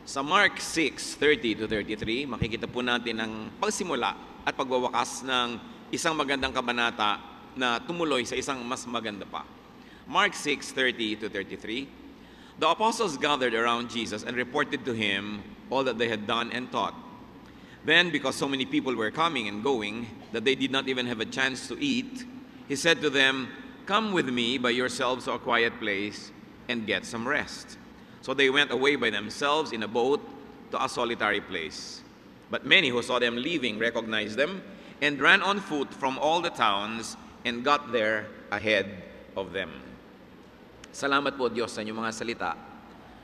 Sa Mark 6:30-33, makikita po natin ang pagsimula at pagwawakas ng isang magandang kabanata na tumuloy sa isang mas maganda pa. Mark 6:30-33, the apostles gathered around Jesus and reported to him all that they had done and taught. Then, because so many people were coming and going that they did not even have a chance to eat, he said to them, "Come with me by yourselves to a quiet place and get some rest." So they went away by themselves in a boat to a solitary place. But many who saw them leaving recognized them and ran on foot from all the towns and got there ahead of them. Salamat po Diyos sa inyong mga salita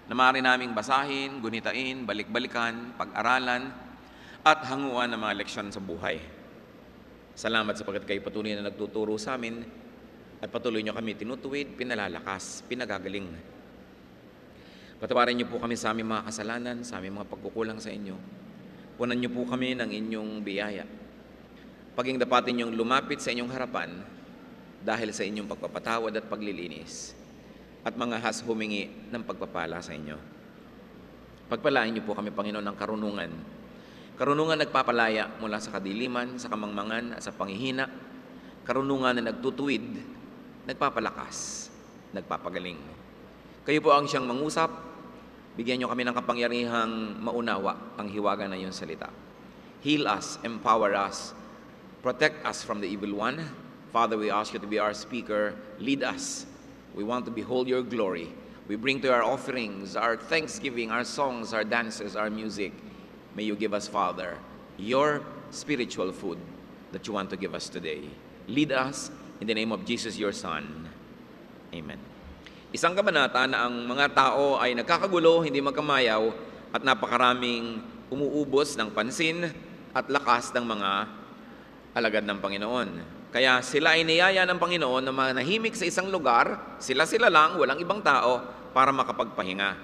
na maaari naming basahin, gunitain, balik-balikan, pag-aralan, at hanguan ng mga leksyon sa buhay. Salamat sapagkat kayo patuloy na nagtuturo sa amin at patuloy nyo kami tinutuwid, pinalalakas, pinagagaling. Patawarin niyo po kami sa aming mga kasalanan, sa aming mga pagkukulang sa inyo. Punan niyo po kami ng inyong biyaya. Paging dapatin niyong lumapit sa inyong harapan dahil sa inyong pagpapatawad at paglilinis at mga humingi ng pagpapala sa inyo. Pagpalain niyo po kami, Panginoon, ng karunungan. Karunungan nagpapalaya mula sa kadiliman, sa kamangmangan at sa panghihina. Karunungan na nagtutuwid, nagpapalakas, nagpapagaling. Kayo po ang siyang mangusap. Bigyan niyo kami ng kapangyarihang maunawa ang hiwaga na iyong salita. Heal us, empower us, protect us from the evil one. Father, we ask you to be our speaker. Lead us. We want to behold your glory. We bring to our offerings, our thanksgiving, our songs, our dances, our music. May you give us, Father, your spiritual food that you want to give us today. Lead us in the name of Jesus, your Son. Amen. Isang kabanata na ang mga tao ay nagkakagulo, hindi magkamayaw, at napakaraming umuubos ng pansin at lakas ng mga alagad ng Panginoon. Kaya sila ay niyaya ng Panginoon na manahimik sa isang lugar, sila-sila lang, walang ibang tao, para makapagpahinga.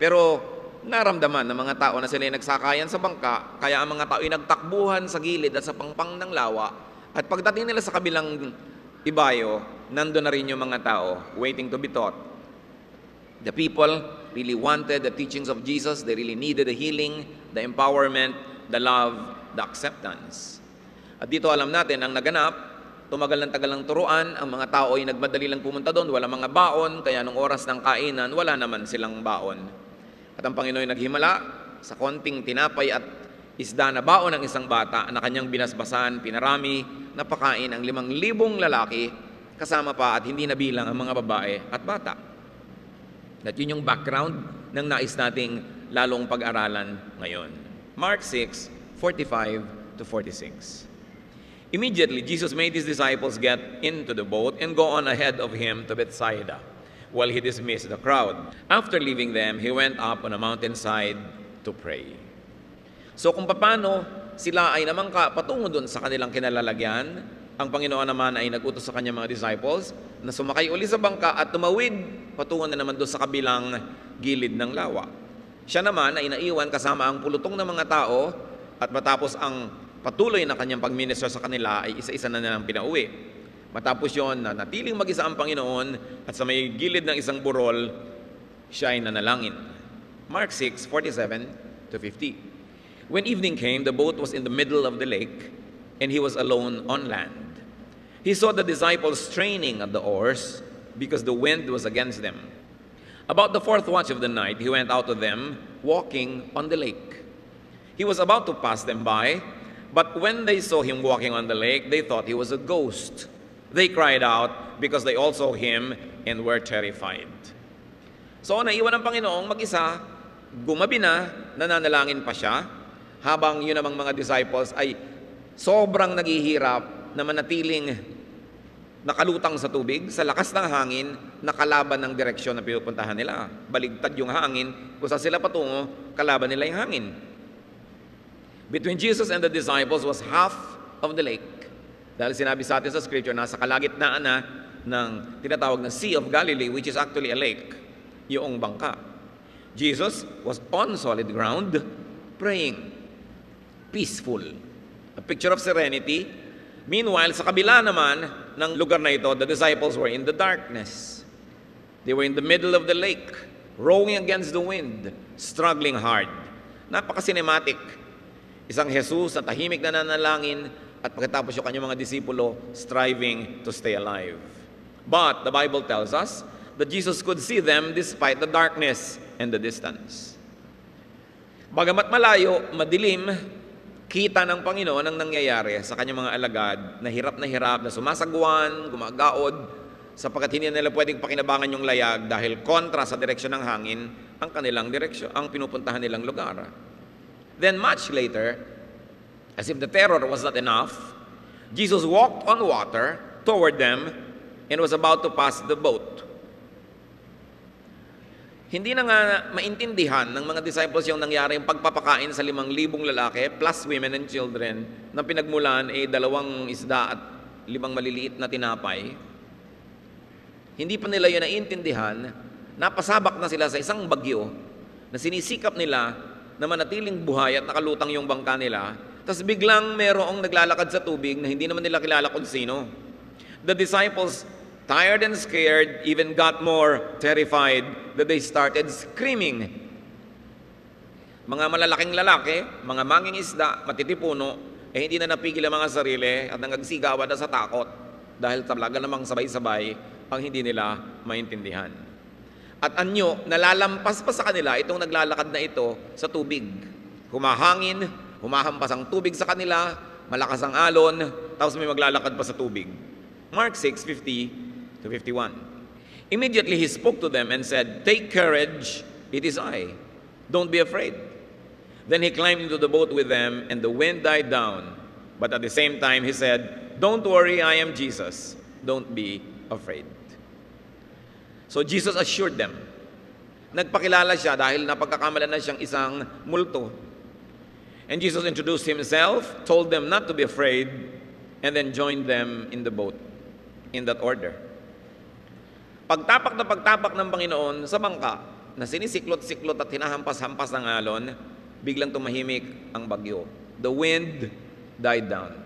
Pero naramdaman ng mga tao na sila ay nagsakayan sa bangka, kaya ang mga tao ay nagtakbuhan sa gilid at sa pangpang ng lawa, at pagdating nila sa kabilang ibayo, nandun na rin yung mga tao waiting to be taught. The people really wanted the teachings of Jesus. They really needed the healing, the empowerment, the love, the acceptance. At dito alam natin, ang naganap, tumagal ng tagal ng turuan, ang mga tao ay nagmadali lang pumunta doon, wala mga baon, kaya nung oras ng kainan, wala naman silang baon. At ang Panginoon ay naghimala sa konting tinapay at isda na baon ng isang bata na kanyang binasbasan, pinarami, napakain ang 5,000 lalaki, kasama pa at hindi nabilang ang mga babae at bata. At yun yung background ng nais nating lalong pag-aralan ngayon. Mark 6:45-46. Immediately, Jesus made his disciples get into the boat and go on ahead of him to Bethsaida, while he dismissed the crowd. After leaving them, he went up on a mountainside to pray. So kung paano sila ay namangka patungo dun sa kanilang kinalalagyan, ang Panginoon naman ay nag-utos sa kanyang mga disciples na sumakay uli sa bangka at tumawid patungo na naman doon sa kabilang gilid ng lawa. Siya naman ay naiwan kasama ang pulutong ng mga tao at matapos ang patuloy na kanyang pagminister sa kanila ay isa-isa na nilang pinauwi. Matapos yon na natiling mag-isa ang Panginoon at sa may gilid ng isang burol, siya ay nanalangin. Mark 6:47-50. When evening came, the boat was in the middle of the lake and he was alone on land. He saw the disciples straining at the oars because the wind was against them. About the 4th watch of the night, he went out to them, walking on the lake. He was about to pass them by, but when they saw him walking on the lake, they thought he was a ghost. They cried out because they all saw him and were terrified. So, naiwan ang Panginoong mag-isa, gumabi na, nananalangin pa siya, habang yun namang mga disciples ay sobrang naghihirap na manatiling nakalutang sa tubig, sa lakas ng hangin, nakalaban ng direksyon na pinupuntahan nila. Baligtad yung hangin, kung saan sila patungo, kalaban nila yung hangin. Between Jesus and the disciples was half of the lake. Dahil sinabi sa atin sa scripture, nasa kalagitnaan na ng tinatawag na Sea of Galilee, which is actually a lake, yung bangka. Jesus was on solid ground, praying, peaceful. A picture of serenity. Meanwhile, sa kabila naman ng lugar na ito, the disciples were in the darkness. They were in the middle of the lake. rowing against the wind, struggling hard. Napaka-cinematic. Isang Jesus na tahimik na nanalangin at pagkatapos yung kanyang mga disipulo striving to stay alive. But the Bible tells us that Jesus could see them despite the darkness and the distance. Bagamat malayo, madilim, kita ng Panginoon ang nangyayari sa kanyang mga alagad na hirap, na sumasagwan, gumagaod, sapagkat hindi nila pwedeng pakinabangan yung layag dahil kontra sa direksyon ng hangin ang kanilang direksyon, ang pinupuntahan nilang lugar. Then much later, as if the terror was not enough, Jesus walked on water toward them and was about to pass the boat. Hindi na nga maintindihan ng mga disciples yung nangyari yung pagpapakain sa 5,000 lalaki plus women and children na pinagmulan ay 2 isda at 5 maliliit na tinapay. Hindi pa nila yun naiintindihan, napasabak na sila sa isang bagyo na sinisikap nila na manatiling buhay at nakalutang yung bangka nila. Tapos biglang merong naglalakad sa tubig na hindi naman nila kilala kung sino. The disciples, tired and scared, even got more terrified that they started screaming. Mga malalaking lalaki, mga manging isda, matitipuno, hindi na napigil ang mga sarili at nagsigawan na sa takot dahil talaga namang sabay-sabay ang hindi nila maintindihan. At anyo, nalalampas pa sa kanila itong naglalakad na ito sa tubig. Humahangin, humahampas ang tubig sa kanila, malakas ang alon, tapos may maglalakad pa sa tubig. Mark 6:50-51. Immediately he spoke to them and said, "Take courage, it is I. Don't be afraid." Then he climbed into the boat with them, and the wind died down. But at the same time he said, "Don't worry, I am Jesus. Don't be afraid." So Jesus assured them. Nagpakilala siya dahil napagkakamalan na siyang isang multo. And Jesus introduced himself, told them not to be afraid, and then joined them in the boat in that order. Pagtapak ng Panginoon sa bangka na sinisiklot-siklot at hinahampas-hampas ng alon, biglang tumahimik ang bagyo. The wind died down.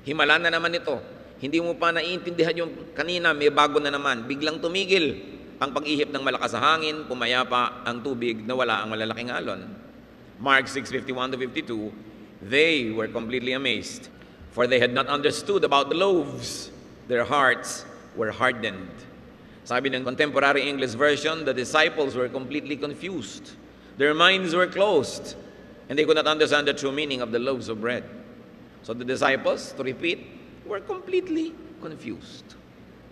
Himala na naman ito. Hindi mo pa naiintindihan yung kanina, may bago na naman. Biglang tumigil ang pag-ihip ng malakas na hangin, pumayapa ang tubig na wala ang malalaking alon. Mark 6:51-52, they were completely amazed, for they had not understood about the loaves. Their hearts were hardened. Sabi ng contemporary English version, the disciples were completely confused. Their minds were closed, and they could not understand the true meaning of the loaves of bread. So the disciples, to repeat, were completely confused.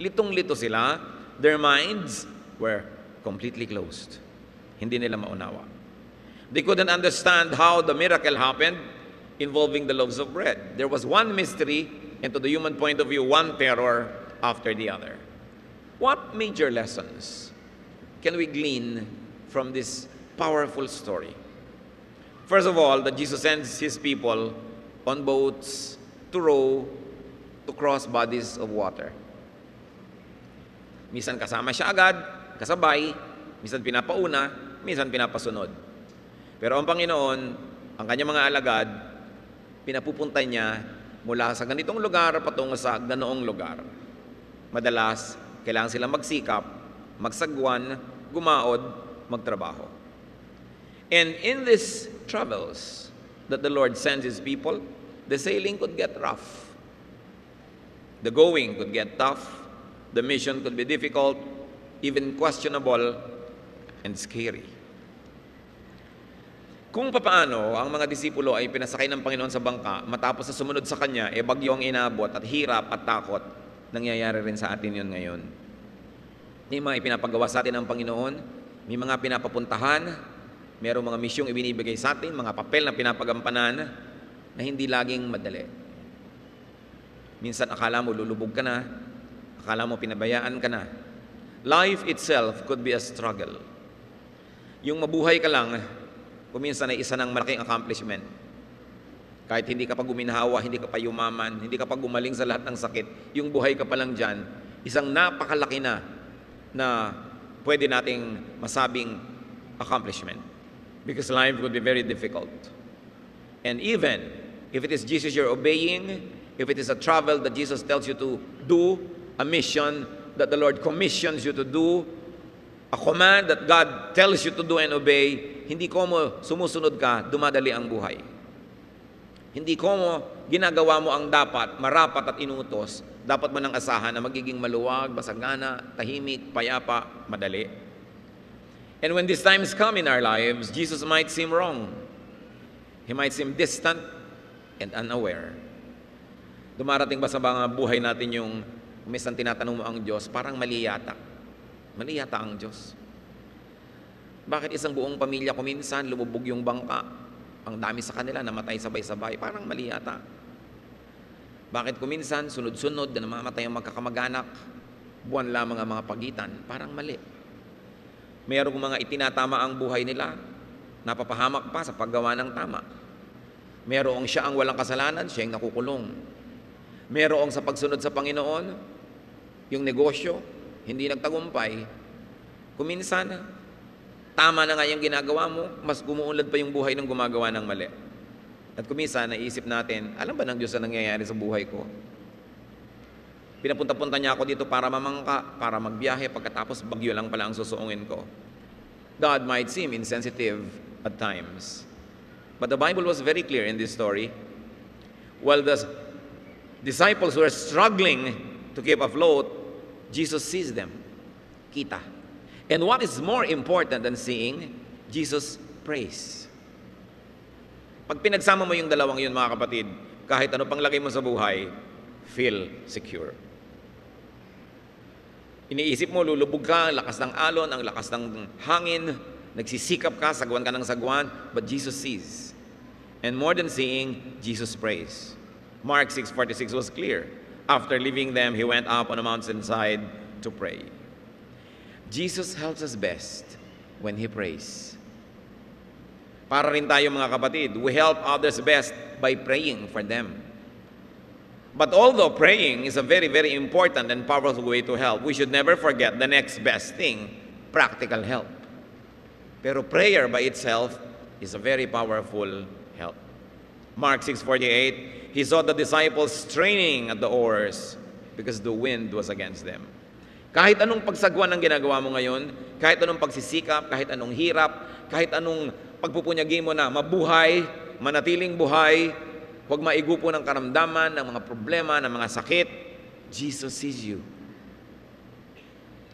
Litong-lito sila, their minds were completely closed. Hindi nila maunawa. They couldn't understand how the miracle happened involving the loaves of bread. There was one mystery, and to the human point of view, one terror after the other. What major lessons can we glean from this powerful story? First of all, that Jesus sends His people on boats to row to cross bodies of water. Minsan kasama siya agad, kasabay, minsan pinapauna, minsan pinapasunod. Pero ang Panginoon, ang kanyang mga alagad, pinapupunta niya mula sa ganitong lugar patungo sa ganoong lugar. Madalas, kailangan silang magsikap, magsagwan, gumaod, magtrabaho. And in these travels that the Lord sends His people, the sailing could get rough. The going could get tough, the mission could be difficult, even questionable, and scary. Kung papaano ang mga disipulo ay pinasakay ng Panginoon sa bangka, matapos na sumunod sa Kanya, bagyo ang inabot at hirap at takot, nangyayari rin sa atin yun ngayon. May mga ipinapagawa sa atin ng Panginoon, may mga pinapapuntahan, mayroong mga misyong ibinibigay sa atin, mga papel na pinapagampanan na hindi laging madali. Minsan akala mo lulubog ka na, akala mo pinabayaan ka na. Life itself could be a struggle. Yung mabuhay ka lang, kuminsan ay isa ng malaking accomplishment. Kahit hindi ka pa guminhawa, hindi ka pa yumaman, hindi ka pa gumaling sa lahat ng sakit, yung buhay ka pa lang dyan, isang napakalaki na pwede nating masabing accomplishment. Because life would be very difficult. And even if it is Jesus you're obeying, if it is a travel that Jesus tells you to do, a mission that the Lord commissions you to do, A command that God tells you to do and obey, hindi ko mo sumusunod ka, dumadali ang buhay. Hindi ko mo ginagawa mo ang dapat, marapat at inutos, dapat mo nang asahan na magiging maluwag, masagana, tahimik, payapa, madali. And when these times come in our lives, Jesus might seem wrong. He might seem distant and unaware. Dumarating ba sa mga buhay natin yung minsan tinatanong mo ang Diyos, parang mali yata. Mali yata ang Diyos. Bakit isang buong pamilya ko minsan lumubog yung bangka? Ang dami sa kanila, namatay sabay-sabay. Parang mali yata. Bakit kuminsan, sunod-sunod na namamatay ang magkakamag-anak? Buwan lamang ang mga pagitan. Parang mali. Mayroong mga itinatama ang buhay nila, napapahamak pa sa paggawa ng tama. Mayroong siya ang walang kasalanan, siya ang nakukulong. Mayroong sa pagsunod sa Panginoon, yung negosyo, hindi nagtagumpay. Kuminsan, tama na nga yung ginagawa mo, mas gumuunlad pa yung buhay ng gumagawa ng mali. At kuminsan, naisip natin, alam ba ng Diyos na nangyayari sa buhay ko? Pinapunta-punta niya ako dito para mamangka, para magbiyahe, pagkatapos bagyo lang pala ang susuungin ko. God might seem insensitive at times. But the Bible was very clear in this story. While the disciples were struggling to keep afloat, Jesus sees them. Kita. And what is more important than seeing, Jesus prays. Pag pinagsama mo yung dalawang yun, mga kapatid, kahit ano pang lagay mo sa buhay, feel secure. Iniisip mo, lulubog ka, lakas ng alon, ang lakas ng hangin, nagsisikap ka, sagwan ka ng sagwan, but Jesus sees. And more than seeing, Jesus prays. Mark 6:46 was clear. After leaving them, he went up on a mountainside to pray. Jesus helps us best when he prays. Para rin tayo, mga kapatid, we help others best by praying for them. But although praying is a very, very important and powerful way to help, we should never forget the next best thing, practical help. Pero prayer by itself is a very powerful help. Mark 6:48, he saw the disciples straining at the oars because the wind was against them. Kahit anong pagsagwan ng ginagawa mo ngayon, kahit anong pagsisikap, kahit anong hirap, kahit anong pagpupunyagi mo na mabuhay, manatiling buhay, huwag maigupo ng karamdaman, ng mga problema, ng mga sakit, Jesus sees you.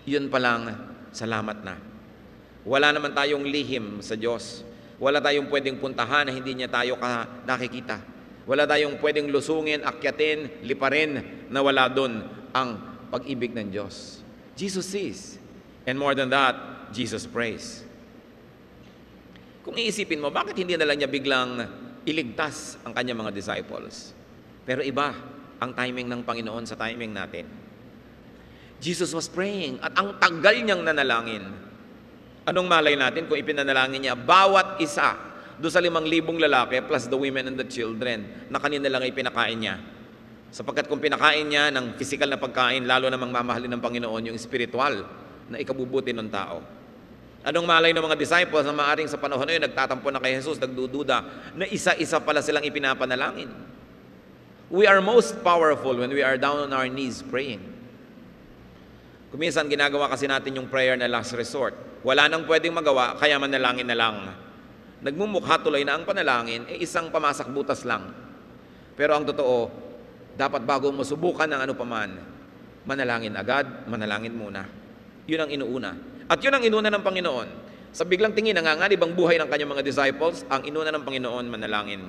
Yun palang, salamat na. Wala naman tayong lihim sa Diyos. Wala tayong pwedeng puntahan na hindi niya tayo nakikita. Wala tayong pwedeng lusungin, akyatin, liparin na wala doon ang pag-ibig ng Diyos. Jesus sees. And more than that, Jesus prays. Kung iisipin mo, bakit hindi na lang niya biglang iligtas ang kanyang mga disciples? Pero iba ang timing ng Panginoon sa timing natin. Jesus was praying at ang tagal niyang nanalangin. Anong malay natin kung ipinanalangin niya bawat isa doon sa 5,000 lalaki plus the women and the children na kanina lang ay pinakain niya. Sapagkat kung pinakain niya ng physical na pagkain, lalo namang mamahalin ng Panginoon yung spiritual na ikabubuti ng tao. Anong malay ng mga disciples na maaring sa panahon na yun, nagtatampo na kay Jesus, nagdududa, na isa-isa pala silang ipinapanalangin. We are most powerful when we are down on our knees praying. Kuminsan ginagawa kasi natin yung prayer na last resort. Wala nang pwedeng magawa, kaya manalangin na lang. Nagmumukha tuloy na ang panalangin, isang pamasak butas lang. Pero ang totoo, dapat bago mo subukan ng ano paman, manalangin agad, manalangin muna. Yun ang inuuna. At yun ang inuna ng Panginoon. Sa biglang tingin, nanganganib ang buhay ng kanyang mga disciples, ang inuna ng Panginoon, manalangin.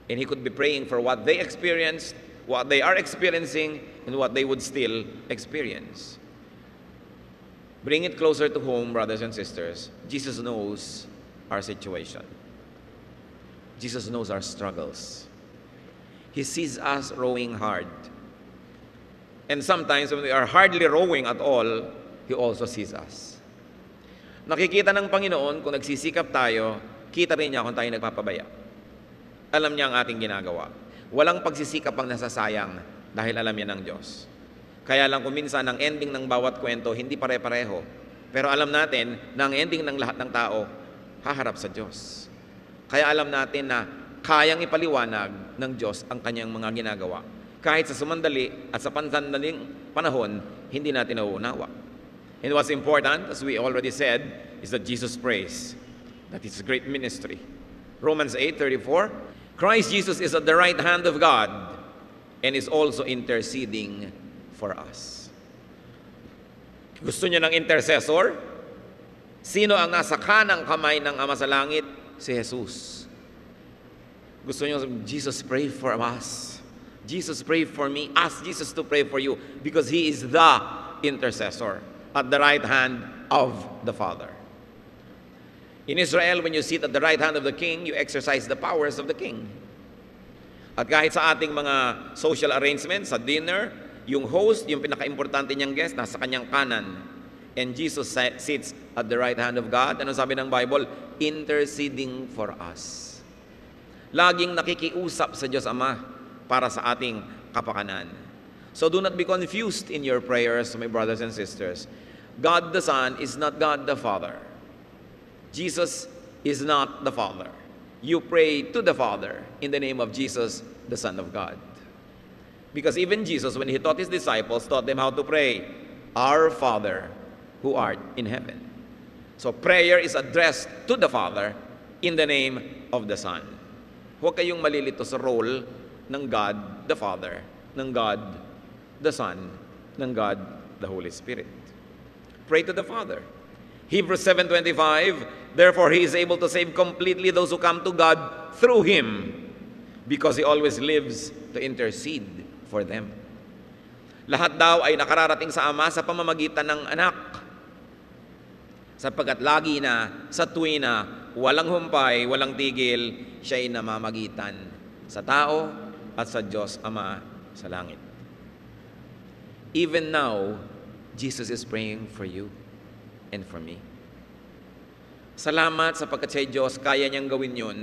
And he could be praying for what they experienced, what they are experiencing, and what they would still experience. Bring it closer to home, brothers and sisters. Jesus knows our situation. Jesus knows our struggles. He sees us rowing hard. And sometimes when we are hardly rowing at all, He also sees us. Nakikita ng Panginoon kung nagsisikap tayo, kita rin niya kung tayo nagpapabaya. Alam niya ang ating ginagawa. Walang pagsisikap ang nasasayang dahil alam niya ng Diyos. Kaya lang kung minsan ang ending ng bawat kwento hindi pare-pareho. Pero alam natin na ang ending ng lahat ng tao haharap sa Diyos. Kaya alam natin na kayang ipaliwanag ng Diyos ang kanyang mga ginagawa. Kahit sa sumandali at sa pansandaling panahon, hindi natin nauunawa. And what's important, as we already said, is that Jesus prays. That is great ministry. Romans 8:34, Christ Jesus is at the right hand of God and is also interceding for us. Gusto niyo ng intercessor? Sino ang nasa kanang kamay ng Ama sa langit? Si Jesus. Gusto niyo, Jesus pray for us. Jesus pray for me. Ask Jesus to pray for you because He is the intercessor at the right hand of the Father. In Israel, when you sit at the right hand of the king, you exercise the powers of the king. At kahit sa ating mga social arrangements, sa dinner, yung host, yung pinaka-importante niyang guest, nasa kanyang kanan. And Jesus sits at the right hand of God. Ano sabi ng Bible? Interceding for us. Laging nakikiusap sa Diyos Ama para sa ating kapakanan. So do not be confused in your prayers, my brothers and sisters. God the Son is not God the Father. Jesus is not the Father. You pray to the Father in the name of Jesus, the Son of God. Because even Jesus, when He taught His disciples, taught them how to pray, Our Father, who art in heaven. So prayer is addressed to the Father in the name of the Son. Huwag kayong malilito sa role ng God the Father, ng God the Son, ng God the Holy Spirit. Pray to the Father. Hebrews 7:25, therefore He is able to save completely those who come to God through Him, because He always lives to intercede for them. Lahat daw ay nakararating sa Ama sa pamamagitan ng anak, sapagkat lagi na sa tuwina, walang humpay, walang tigil, siya'y namamagitan sa tao at sa Diyos Ama sa langit. Even now, Jesus is praying for you and for me. Salamat sapagkat sa Diyos, kaya niyang gawin yun,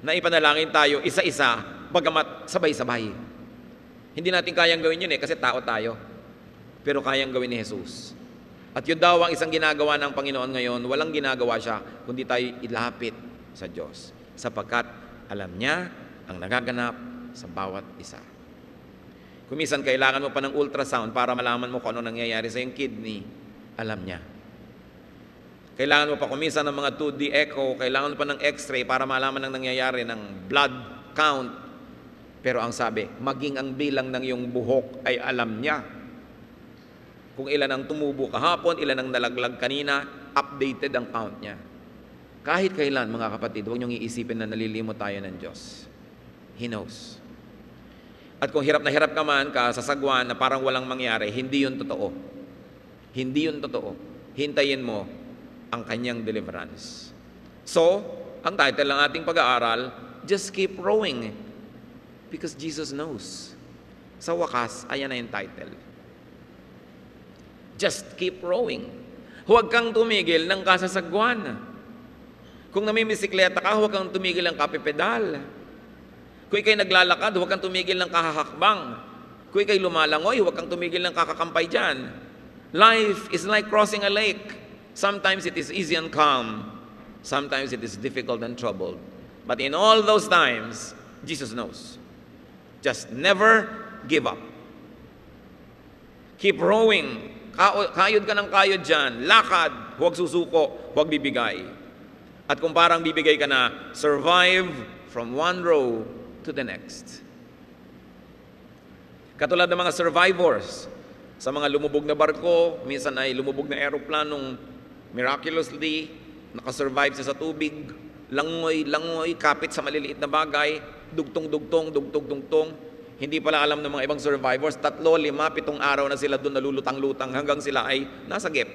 na ipanalangin tayo isa-isa, bagamat sabay-sabay. Hindi natin kayang gawin yun kasi tao tayo. Pero kayang gawin ni Jesus. At yun daw ang isang ginagawa ng Panginoon ngayon, walang ginagawa siya, kundi tayo ilapit sa Diyos. Sapagkat alam niya ang nagaganap sa bawat isa. Kung minsan kailangan mo pa ng ultrasound para malaman mo kung ano nangyayari sa iyong kidney, alam niya. Kailangan mo pa kuminsan ng mga 2D echo, kailangan mo pa ng x-ray para malaman ang nangyayari ng blood count. Pero ang sabi, maging ang bilang ng iyong buhok ay alam niya. Kung ilan ang tumubo kahapon, ilan ang nalaglag kanina, updated ang count niya. Kahit kailan, mga kapatid, huwag niyong iisipin na nalilimot tayo ng Diyos. He knows. At kung hirap na hirap ka man ka sa sagwan na parang walang mangyari, hindi yun totoo. Hindi yun totoo. Hintayin mo ang kanyang deliverance. So, ang title ng ating pag-aaral, Just Keep Rowing. Because Jesus knows. Sa wakas, ayan na yung title. Just keep rowing. Huwag kang tumigil ng kasasagwan. Kung namimisikleta ka, huwag kang tumigil ng kapipedal. Kung ikay naglalakad, huwag kang tumigil ng kahahakbang. Kung ikay lumalangoy, huwag kang tumigil ng kakakampay dyan. Life is like crossing a lake. Sometimes it is easy and calm. Sometimes it is difficult and troubled. But in all those times, Jesus knows. Just never give up. Keep rowing. Kayod ka ng kayod dyan. Lakad. Huwag susuko. Huwag bibigay. At kung parang bibigay ka na, survive from one row to the next. Katulad ng mga survivors sa mga lumubog na barko, minsan ay lumubog na aeroplanong miraculously, nakasurvive siya sa tubig, langoy, kapit sa maliliit na bagay, dugtong. Hindi pala alam ng mga ibang survivors, 3, 5, 7 araw na sila doon nalulutang-lutang hanggang sila ay nasagip.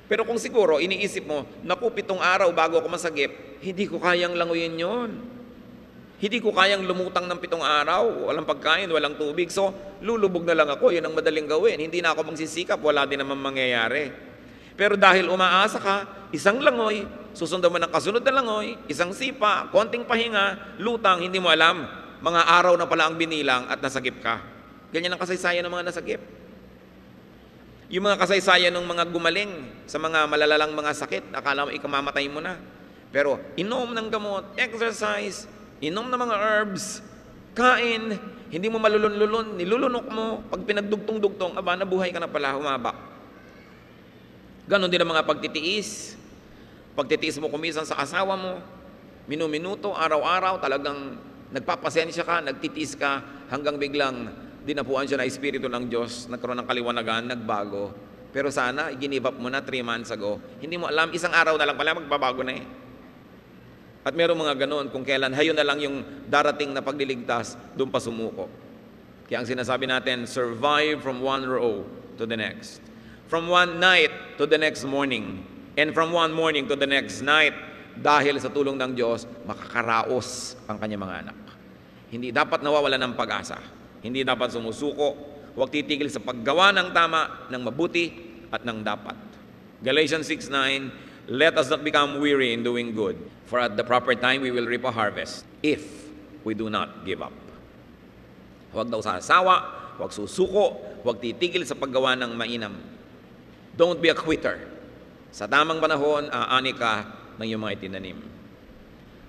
Pero kung siguro, iniisip mo, naku, 7 araw bago ako masagip, hindi ko kayang langoyin yon. Hindi ko kayang lumutang ng 7 araw, walang pagkain, walang tubig, so lulubog na lang ako, yun ang madaling gawin. Hindi na ako magsisikap, wala din naman mangyayari. Pero dahil umaasa ka, isang langoy, susundan mo ng kasunod na langoy, isang sipa, konting pahinga, lutang, hindi mo alam, mga araw na pala ang binilang at nasagip ka. Ganyan ang kasaysayan ng mga nasagip. Yung mga kasaysayan ng mga gumaling sa mga malalalang mga sakit, akala mo ikamamatay mo na. Pero inom ng gamot, exercise, inom ng mga herbs, kain, hindi mo malulun-lulun, nilulunok mo, pag pinagdugtong-dugtong, aba, nabuhay ka na pala, humaba. Ganon din ang mga pagtitiis. Pagtitiis mo kumisan sa asawa mo, minuminuto, araw-araw, talagang nagpapasensya ka, nagtitiis ka, hanggang biglang dinapuan siya na Espiritu ng Diyos, nagkaroon ng kaliwanagan, nagbago. Pero sana, i-give up mo na 3 months ago. Hindi mo alam, isang araw na lang pala, magbabago na eh. At meron mga ganoon, kung kailan, hayon na lang yung darating na pagliligtas, doon pa sumuko. Kaya ang sinasabi natin, survive from one row to the next. From one night to the next morning. And from one morning to the next night, dahil sa tulong ng Diyos, makakaraos ang kanyang mga anak. Hindi dapat nawawala ng pag-asa. Hindi dapat sumusuko. Huwag titigil sa paggawa ng tama, ng mabuti, at ng dapat. Galatians 6:9, let us not become weary in doing good, for at the proper time we will reap a harvest, if we do not give up. Huwag daw sasawa, huwag susuko, huwag titigil sa paggawa ng mainam. Don't be a quitter. Sa tamang panahon, aani ka ng iyong mga itinanim.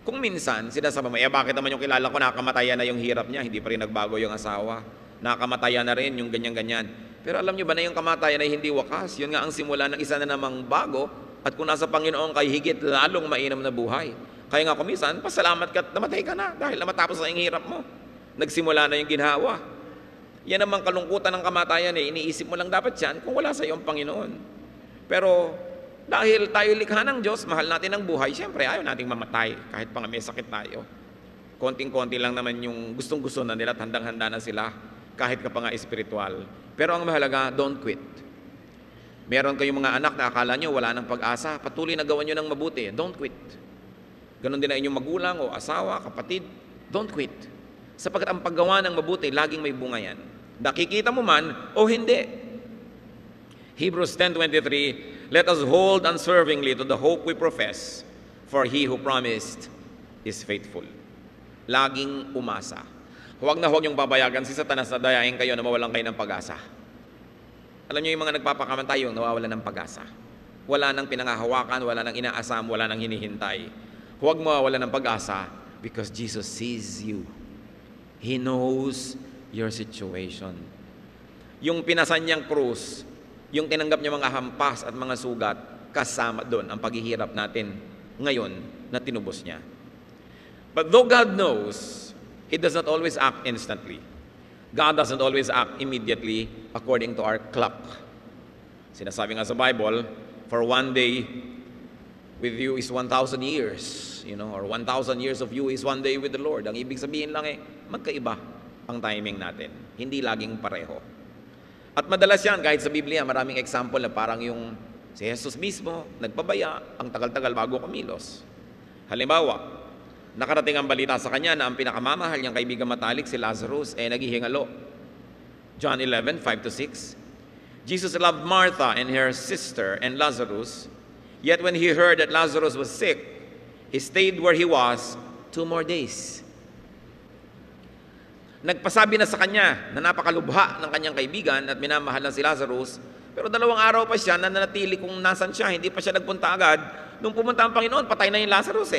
Kung minsan, sinasabi mo, bakit naman yung kilala ko, nakamatayan na yung hirap niya, hindi pa rin nagbago yung asawa, nakamatayan na rin yung ganyan-ganyan. Pero alam niyo ba na yung kamatayan ay hindi wakas? Yun nga ang simula ng isa na namang bago, at kung nasa Panginoon kay higit lalong mainam na buhay. Kaya nga kumisan, pasalamat ka at namatay ka na dahil namatapos na yung hirap mo. Nagsimula na yung ginhawa. Yan namang kalungkutan ng kamatayan eh. Iniisip mo lang dapat yan kung wala sa iyo ang Panginoon. Pero dahil tayo likha ng Diyos, mahal natin ang buhay, siyempre ayaw nating mamatay kahit pa nga may sakit tayo. Konting-konti lang naman yung gustong-gusto na nila at handang-handa na sila kahit ka pa nga espiritual. Pero ang mahalaga, don't quit. Meron kayong mga anak na akala nyo wala ng pag-asa, patuloy na gawan nyo ng mabuti. Don't quit. Ganon din ang inyong magulang o asawa, kapatid. Don't quit. Sapagkat ang paggawa ng mabuti, laging may bunga yan. Nakikita mo man o hindi. Hebrews 10:23, let us hold unswervingly to the hope we profess, for he who promised is faithful. Laging umasa. Huwag na huwag yung babayagan si Satanas na dayain kayo na mawalan kayo ng pag-asa. Alam niyo yung mga nagpapakamantay yung nawawalan ng pag-asa. Wala nang pinangahawakan, wala nang inaasam, wala nang hinihintay. Huwag mawawalan ng pag-asa because Jesus sees you. He knows your situation. Yung pinasan niyang krus, yung tinanggap niya mga hampas at mga sugat, kasama doon ang paghihirap natin ngayon na tinubos niya. But though God knows, He does not always act instantly. God doesn't always act immediately according to our clock. Sinasabi nga sa Bible, for one day with you is 1,000 years, or 1,000 years of you is one day with the Lord. Ang ibig sabihin lang magkaiba ang timing natin. Hindi laging pareho. At madalas yan, kahit sa Biblia, maraming example na parang yung si Jesus mismo, nagpabaya, ang tagal-tagal bago kumilos. Halimbawa, nakarating ang balita sa kanya na ang pinakamamahal niyang kaibigan matalik, si Lazarus, naghihingalo. John 11:5-6. Jesus loved Martha and her sister and Lazarus, yet when he heard that Lazarus was sick, he stayed where he was 2 more days. Nagpasabi na sa kanya na napakalubha ng kanyang kaibigan at minamahal na si Lazarus, pero 2 araw pa siya na nanatili kung nasan siya, hindi pa siya nagpunta agad. Nung pumunta ang Panginoon, patay na yung Lazarus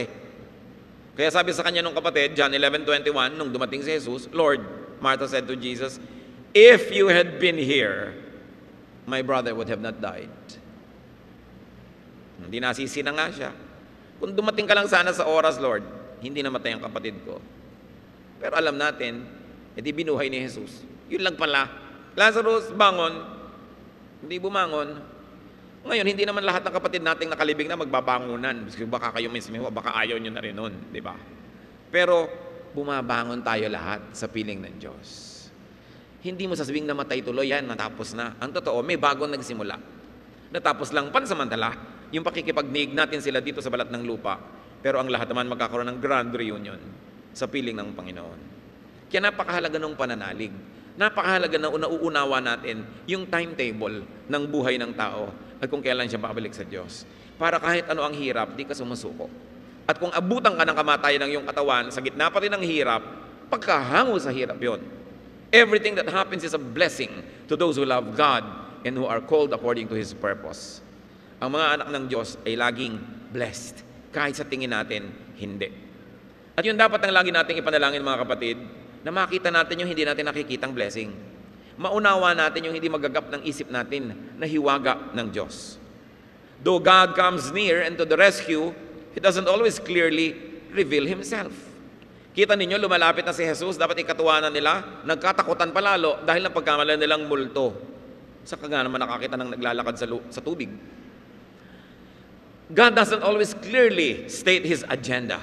Kaya sabi sa kanya nung kapatid, John 11:21, nung dumating si Jesus, Lord, Martha said to Jesus, if you had been here, my brother would have not died. Hindi nasisi na nga siya. Kung dumating ka lang sana sa oras, Lord, hindi namatay ang kapatid ko. Pero alam natin, edi binuhay ni Jesus. Yun lang pala. Lazarus, bangon. Hindi bumangon. Ngayon, hindi naman lahat ng kapatid nating nakalibing na magbabangunan. Baka kayo mismo, baka ayaw nyo na rin nun, di ba? Pero, bumabangon tayo lahat sa piling ng Diyos. Hindi mo sasabing namatay tuloy yan, natapos na. Ang totoo, may bagong nagsimula. Natapos lang pansamantala, yung pakikipagniig natin sila dito sa balat ng lupa. Pero ang lahat naman magkakaroon ng grand reunion sa piling ng Panginoon. Kaya napakahalaga ng pananalig. Napakahalaga na nauunawa natin yung timetable ng buhay ng tao at kung kailan siya babalik sa Diyos. Para kahit ano ang hirap, di ka sumusuko. At kung abutan ka ng kamatayan ng iyong katawan, sa gitna pa rin ng hirap, pagkahango sa hirap yon. Everything that happens is a blessing to those who love God and who are called according to His purpose. Ang mga anak ng Diyos ay laging blessed, kahit sa tingin natin, hindi. At yun dapat ang lagi nating ipanalangin mga kapatid, na makita natin yung hindi natin nakikitang blessing. Maunawa natin yung hindi magagap ng isip natin na hiwaga ng Diyos. Though God comes near and to the rescue, He doesn't always clearly reveal Himself. Kita ninyo, lumalapit na si Jesus, dapat ikatuwanan nila, nagkatakutan palalo dahil ng pagkamala nilang multo. Saka nga naman nakakita ng naglalakad sa tubig. God doesn't always clearly state His agenda.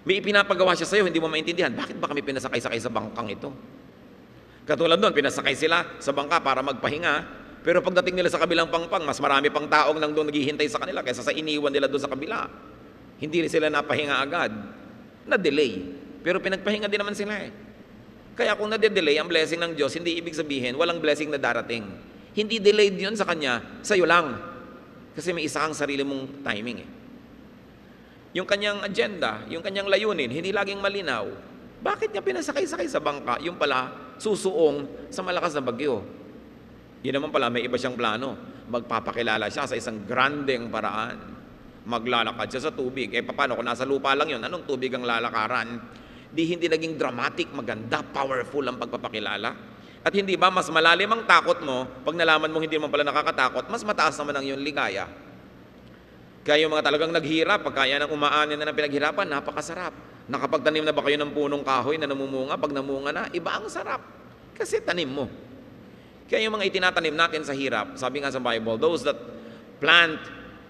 May ipinapagawa siya sa iyo, hindi mo maintindihan. Bakit ba kami pinasakay-sakay sa bangkang ito? Katulad doon, pinasakay sila sa bangka para magpahinga, pero pagdating nila sa kabilang pangpang, mas marami pang taong nang doon naghihintay sa kanila kaysa sa iniwan nila doon sa kabila. Hindi sila napahinga agad. Na-delay. Pero pinagpahinga din naman sila eh. Kaya kung na-delay ang blessing ng Diyos, hindi ibig sabihin walang blessing na darating. Hindi delayed yun sa Kanya, sa'yo lang. Kasi may isa kang sarili mong timing eh. Yung kanyang agenda, yung kanyang layunin, hindi laging malinaw. Bakit niya pinasakay-sakay sa bangka? Yung pala, susuong sa malakas na bagyo. Yun naman pala, may iba siyang plano. Magpapakilala siya sa isang grandeng paraan. Maglalakad siya sa tubig. Paano kung nasa lupa lang yun? Anong tubig ang lalakaran? Hindi naging dramatic, maganda, powerful ang pagpapakilala. At hindi ba mas malalim ang takot mo pag nalaman mong hindi naman pala nakakatakot, mas mataas naman ang iyong ligaya. Kaya yung mga talagang naghirap, pagkaya ng umaanin na ng pinaghirapan, napakasarap. Nakapagtanim na ba kayo ng punong kahoy na namumunga? Pag namunga na, iba ang sarap. Kasi tanim mo. Kaya yung mga itinatanim natin sa hirap, sabi nga sa Bible, those that plant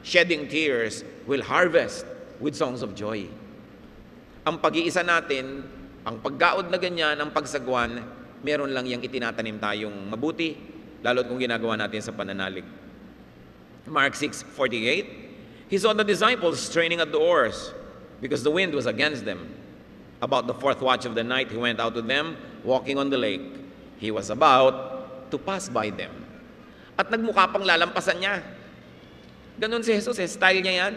shedding tears will harvest with songs of joy. Ang pag-iisa natin, ang paggaod na ganyan, ang pagsagwan, meron lang yung itinatanim tayong mabuti, lalo't kung ginagawa natin sa pananalig. Mark 6:48, He saw the disciples straining at the oars because the wind was against them. About the 4th watch of the night, He went out to them, walking on the lake. He was about to pass by them. At nagmukha pang lalampasan niya. Ganon si Jesus, style niya yan.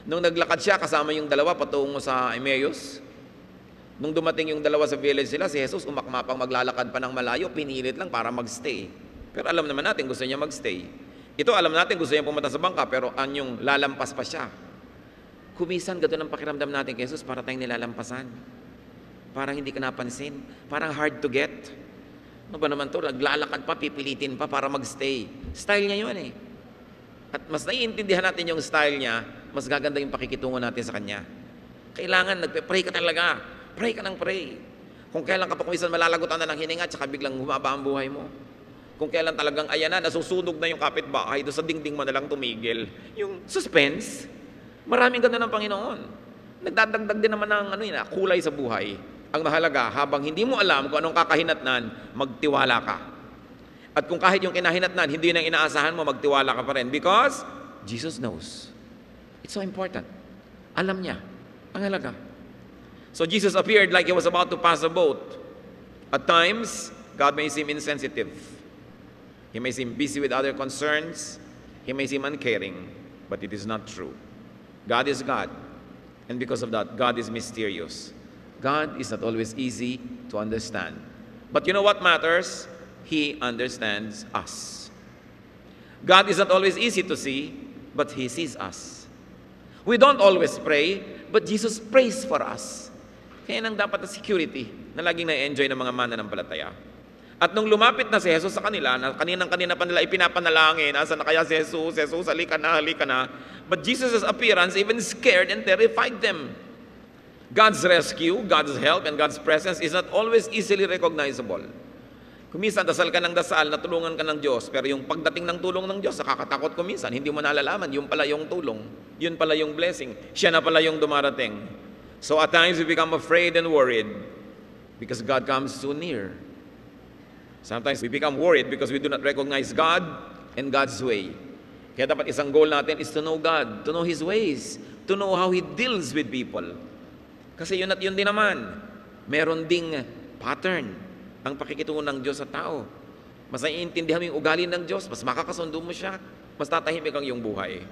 Nung naglakad siya, kasama yung dalawa patungo sa Emmaus. Nung dumating yung dalawa sa village sila, si Jesus umakmapang maglalakad pa ng malayo, pinilit lang para magstay. Pero alam naman natin, gusto niya magstay. Ito, alam natin, gusto niya pumunta sa bangka, pero anyong lalampas pa siya. Kumisan, gano'n ang pakiramdam natin kay Jesus, para tayong nilalampasan. Parang hindi ka napansin. Parang hard to get. Ano ba naman to? Naglalakad pa, pipilitin pa para magstay. Style niya yun eh. At mas naiintindihan natin yung style niya, mas gaganda yung pakikitungo natin sa Kanya. Kailangan, nagpe-pray ka talaga. Pray ka ng pray. Kung kailan ka pa kumisan malalagutan na ng hininga, tsaka biglang humaba ang buhay mo. Kung kailan talagang ayan na, nasusunog na yung kapitbahay, doon sa dingding mo na lang tumigil. Yung suspense, maraming ganda ng Panginoon. Nagdadagdag din naman ng kulay sa buhay. Ang mahalaga, habang hindi mo alam kung anong kakahinatnan, magtiwala ka. At kung kahit yung kinahinatnan, hindi na inaasahan mo, magtiwala ka pa rin. Because Jesus knows. It's so important. Alam niya. Ang halaga. So Jesus appeared like He was about to pass a boat. At times, God may seem insensitive. He may seem busy with other concerns. He may seem uncaring. But it is not true. God is God. And because of that, God is mysterious. God is not always easy to understand. But you know what matters? He understands us. God is not always easy to see, but He sees us. We don't always pray, but Jesus prays for us. Kaya nang dapat na security na laging na-enjoy ng mga mananampalataya. At nung lumapit na si Jesus sa kanila, na kaninang-kanina pa nila ipinapanalangin, asa na kaya si Jesus? Jesus, halika na, halika na. But Jesus' appearance even scared and terrified them. God's rescue, God's help, and God's presence is not always easily recognizable. Kuminsan, dasal ka ng dasal, natulungan ka ng Diyos, pero yung pagdating ng tulong ng Diyos, nakakatakot kuminsan, hindi mo nalalaman, yun pala yung tulong, yun pala yung blessing, siya na pala yung dumarating. So at times, we become afraid and worried because God comes so near. Sometimes we become worried because we do not recognize God and God's way. Kaya dapat isang goal natin is to know God, to know His ways, to know how He deals with people. Kasi yun at yun din naman, meron ding pattern ang pakikitungo ng Diyos sa tao. Mas naiintindihan mo yung ugali ng Diyos, mas makakasundo mo siya, mas tatahimik ang iyong buhay.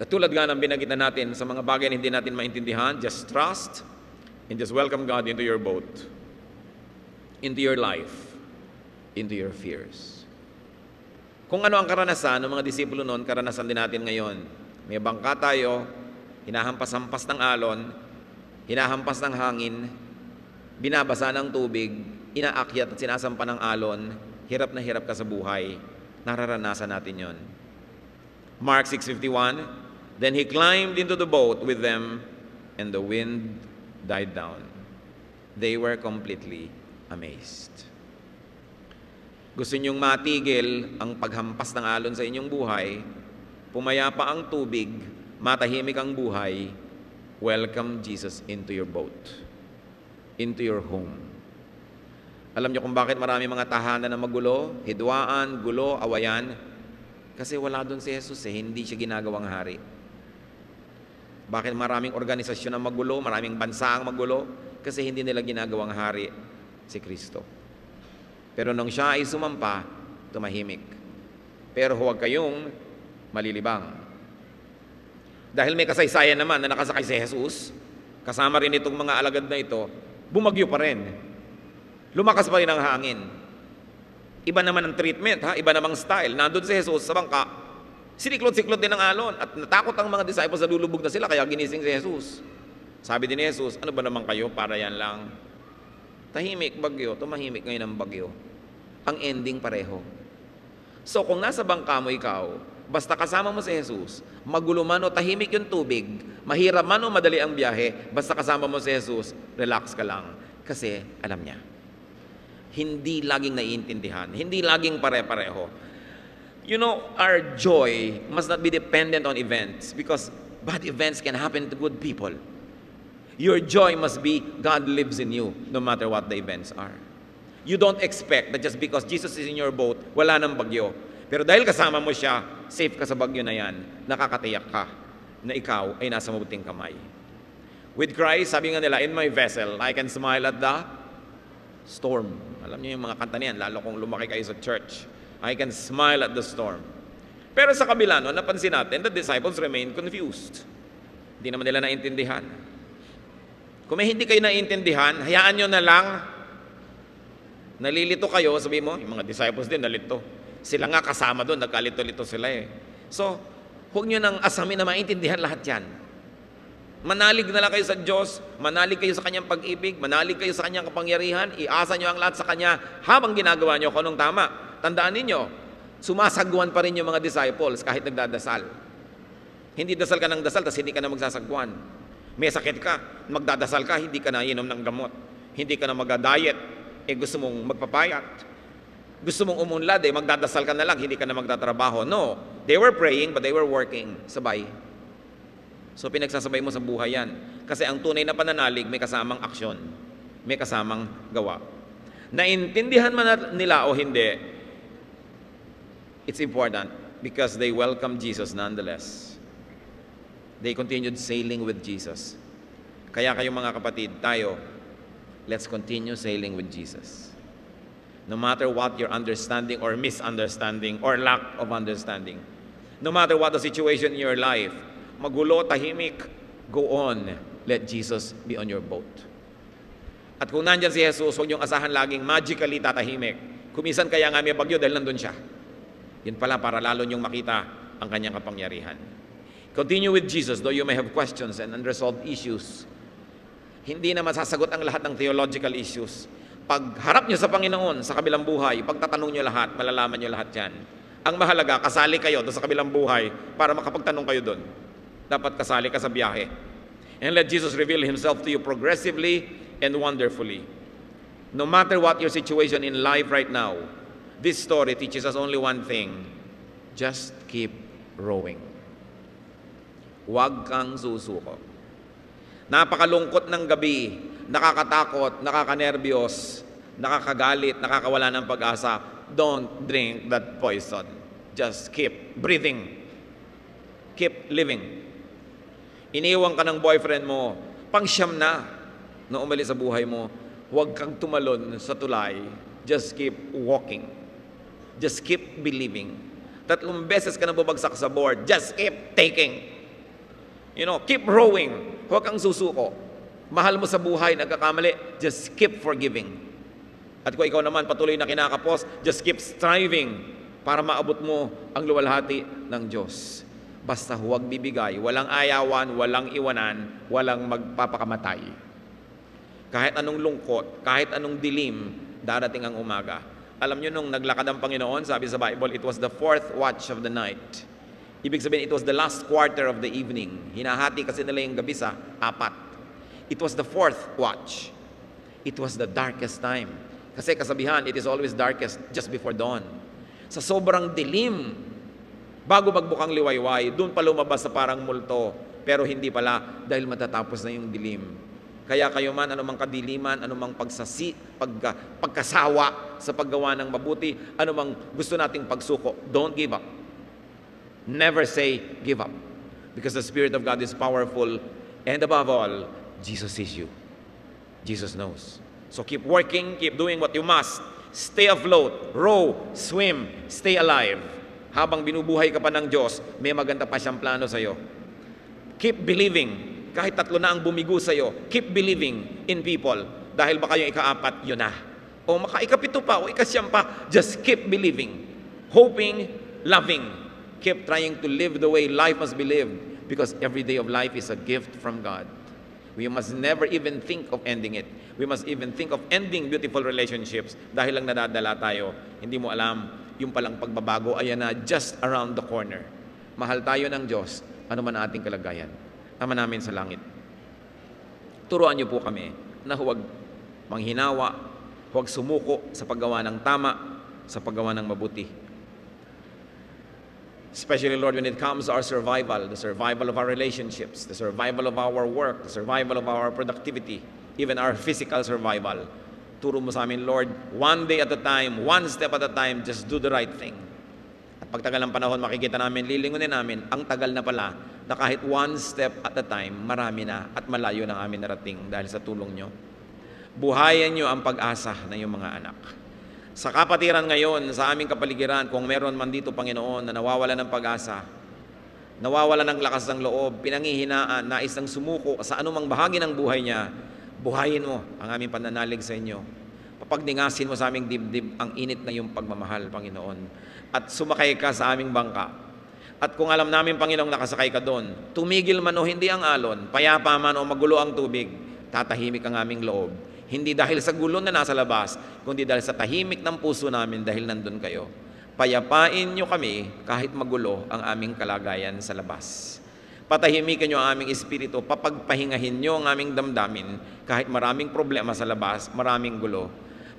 At tulad nga ng binagitan natin sa mga bagay na hindi natin maintindihan, just trust and just welcome God into your boat, into your life, into your fears. Kung ano ang karanasan ng mga disipulo noon, karanasan din natin ngayon. May bangka tayo, hinahampas-hampas ng alon, hinahampas ng hangin, binabasa ng tubig, inaakyat at sinasampa ng alon, hirap na hirap ka sa buhay, nararanasan natin yon. Mark 6:51, then he climbed into the boat with them, and the wind died down. They were completely amazed. Gusto ninyong matigil ang paghampas ng alon sa inyong buhay, pumayapa ang tubig, matahimik ang buhay, welcome Jesus into your boat, into your home. Alam niyo kung bakit marami mga tahanan na magulo, hidwaan, gulo, awayan? Kasi wala doon si Jesus hindi siya ginagawang hari. Bakit maraming organisasyon ang magulo, maraming bansa ang magulo? Kasi hindi nila ginagawang hari si Kristo. Pero nung siya ay sumampa, tumahimik. Pero huwag kayong malilibang. Dahil may kasaysayan naman na nakasakay si Jesus, kasama rin itong mga alagad na ito, bumagyo pa rin. Lumakas pa rin ang hangin. Iba naman ang treatment, iba namang style. Nandun si Jesus sa bangka, siniklot-siklot din ang alon at natakot ang mga disciples na lulubog na sila kaya ginising si Jesus. Sabi din ni Jesus, ano ba naman kayo para yan lang? Tahimik, bagyo, tumahimik ngayon ang bagyo. Ang ending pareho. So kung nasa bangka mo ikaw, basta kasama mo si Jesus, magulo man o tahimik yung tubig, mahirap man o madali ang biyahe, basta kasama mo si Jesus, relax ka lang. Kasi alam niya. Hindi laging naiintindihan, hindi laging pare-pareho. You know, our joy must not be dependent on events because bad events can happen to good people. Your joy must be God lives in you no matter what the events are. You don't expect that just because Jesus is in your boat, wala nang bagyo. Pero dahil kasama mo siya, safe ka sa bagyo na yan, nakakatiyak ka na ikaw ay nasa mabuting kamay. With Christ, sabi nga nila, in my vessel, I can smile at the storm. Alam niyo yung mga kanta niyan, lalo kung lumaki kayo sa church. I can smile at the storm. Pero sa kabila, napansin natin, the disciples remained confused. Hindi naman nila naintindihan. Kung may hindi kayo naintindihan, hayaan nyo na lang. Nalilito kayo, sabi mo, yung mga disciples din nalito. Sila nga kasama doon, nagkalito-lito sila So, huwag nyo nang asamin na maintindihan lahat yan. Manalig na lang kayo sa Diyos, manalig kayo sa Kanyang pag-ibig, manalig kayo sa Kanyang kapangyarihan, iasa nyo ang lahat sa Kanya habang ginagawa nyo kung anong tama. Tandaan ninyo, sumasagwan pa rin yung mga disciples kahit nagdadasal. Hindi dasal ka ng dasal, tapos hindi ka na magsasagwan. May sakit ka, magdadasal ka, hindi ka na inom ng gamot. Hindi ka na mag-diet, gusto mong magpapayat. Gusto mong umunlad, magdadasal ka na lang, hindi ka na magtatrabaho. No, they were praying but they were working. Sabay. So pinagsasabay mo sa buhay yan. Kasi ang tunay na pananalig may kasamang aksyon. May kasamang gawa. Naintindihan man nila o hindi, it's important because they welcomed Jesus nonetheless. They continued sailing with Jesus. Kaya kayong mga kapatid, tayo, let's continue sailing with Jesus. No matter what your understanding or misunderstanding or lack of understanding, no matter what the situation in your life, magulo, tahimik, go on. Let Jesus be on your boat. At kung nandyan si Jesus, huwag niyong asahan laging magically tatahimik. Kumisan kaya nga may bagyo dahil nandun siya. Yun pala para lalo niyong makita ang kanyang kapangyarihan. Continue with Jesus, though you may have questions and unresolved issues. Hindi na masasagot ang lahat ng theological issues. Pag harap niyo sa Panginoon sa kabilang buhay, pagtatanong niyo lahat, malalaman niyo lahat yan. Ang mahalaga, kasali kayo doon sa kabilang buhay para makapagtanong kayo doon. Dapat kasali ka sa biyahe. And let Jesus reveal Himself to you progressively and wonderfully. No matter what your situation in life right now, this story teaches us only one thing. Just keep rowing. Huwag kang susuko. Napakalungkot ng gabi, nakakatakot, nakakanerbiyos, nakakagalit, nakakawala ng pag-asa. Don't drink that poison. Just keep breathing. Keep living. Iniwan ka ng boyfriend mo, pangsyam na umalis sa buhay mo, huwag kang tumalon sa tulay. Just keep walking. Just keep believing. 3 beses ka na bubagsak sa board, just keep taking. Keep rowing. Huwag kang susuko. Mahal mo sa buhay, nagkakamali, just keep forgiving. At kung ikaw naman patuloy na kinakapos, just keep striving para maabot mo ang luwalhati ng Diyos. Basta huwag bibigay, walang ayawan, walang iwanan, walang magpapakamatay. Kahit anong lungkot, kahit anong dilim, darating ang umaga. Alam nyo, nung naglakad ang Panginoon, sabi sa Bible, it was the 4th watch of the night. Ibig sabihin, it was the last quarter of the evening. Hinahati kasi nila yung gabi sa 4. It was the 4th watch. It was the darkest time. Kasi kasabihan, it is always darkest just before dawn. Sa sobrang dilim, bago magbukang liwayway, doon pa lumabas sa parang multo. Pero hindi pala, dahil matatapos na yung dilim. Kaya kayo man, anumang kadiliman, anumang pagkasawa sa paggawa ng mabuti, anumang gusto nating pagsuko, don't give up. Never say, give up. Because the Spirit of God is powerful. And above all, Jesus sees you. Jesus knows. So keep working, keep doing what you must. Stay afloat, row, swim, stay alive. Habang binubuhay ka pa ng Diyos, may maganda pa siyang plano sa iyo. Keep believing. Kahit 3 na ang bumigo sa iyo, keep believing in people. Dahil baka yung ika-4, yun na. O ika-7 pa, o ika-9 pa, just keep believing. Hoping, loving. Keep trying to live the way life must be lived. Because every day of life is a gift from God. We must never even think of ending it. We must even think of ending beautiful relationships dahil lang nadadala tayo. Hindi mo alam, yung palang pagbabago, ayan na, just around the corner. Mahal tayo ng Diyos, ano man ating kalagayan. Tama namin sa langit. Turuan niyo po kami na huwag manghinawa, huwag sumuko sa paggawa ng tama, sa paggawa ng mabuti. Especially, Lord, when it comes to our survival, the survival of our relationships, the survival of our work, the survival of our productivity, even our physical survival. Turo mo sa amin, Lord, one day at a time, one step at a time, just do the right thing. At pagtagal ng panahon, makikita namin, lilingunin namin, ang tagal na pala, na kahit one step at a time, marami na at malayo na amin narating dahil sa tulong nyo. Buhayan nyo ang pag-asa ng iyong mga anak. Sa kapatiran ngayon, sa aming kapaligiran, kung meron man dito, Panginoon, na nawawala ng pag-asa, nawawala ng lakas ng loob, pinanghihinaan, nais ng sumuko sa anumang bahagi ng buhay niya, buhayin mo ang aming pananalig sa inyo. Papagningasin mo sa aming dibdib ang init na iyong pagmamahal, Panginoon. At sumakay ka sa aming bangka. At kung alam namin, Panginoon, nakasakay ka doon, tumigil man o hindi ang alon, payapa man o magulo ang tubig, tatahimik ang aming loob. Hindi dahil sa gulo na nasa labas, kundi dahil sa tahimik ng puso namin dahil nandun kayo. Payapain nyo kami kahit magulo ang aming kalagayan sa labas. Patahimikin nyo ang aming espiritu, papagpahingahin nyo ang aming damdamin kahit maraming problema sa labas, maraming gulo.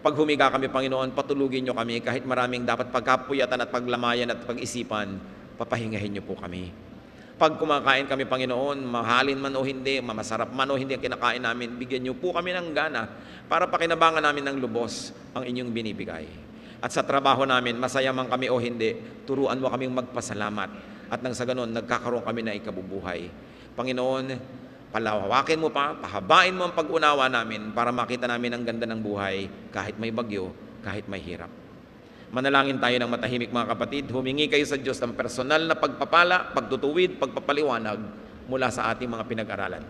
Pag humiga kami, Panginoon, patulugin nyo kami kahit maraming dapat pagkapuyatan at paglamayan at pag-isipan, papahingahin nyo po kami. Pag kumakain kami, Panginoon, mahalin man o hindi, masarap man o hindi ang kinakain namin, bigyan niyo po kami ng gana para pakinabangan namin ng lubos ang inyong binibigay. At sa trabaho namin, masaya man kami o hindi, turuan mo kaming magpasalamat. At nang sa ganon, nagkakaroon kami na ikabubuhay. Panginoon, palawakin mo pa, pahabain mo ang pag-unawa namin para makita namin ang ganda ng buhay kahit may bagyo, kahit may hirap. Manalangin tayo ng matahimik, mga kapatid. Humingi kayo sa Diyos ng personal na pagpapala, pagtutuwid, pagpapaliwanag mula sa ating mga pinag-aralan.